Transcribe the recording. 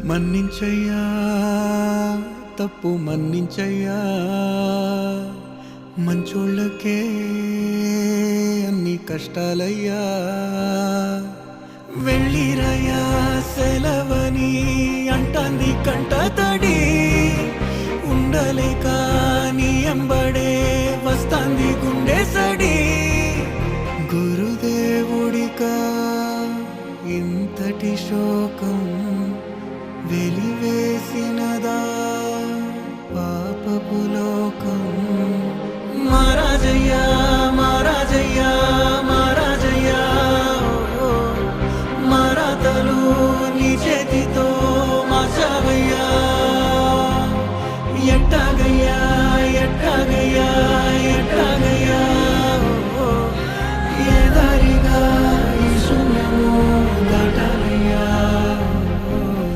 మన్నించయ్యా తప్పు మన్నించయ్యా మంచోళ్ళకే అన్ని కష్టాలయ్యా వెళ్ళిరయ్యా సెలవని అంటాంది కంట తడి ఉండలేక నీ ఎంబడే వస్తాంది గుండె సడి గురుదేవుడికా ఇంతటి శోకం వెలివేసినదా పాపపు లోకం మహారాజయ్యా మహారాజయ్యా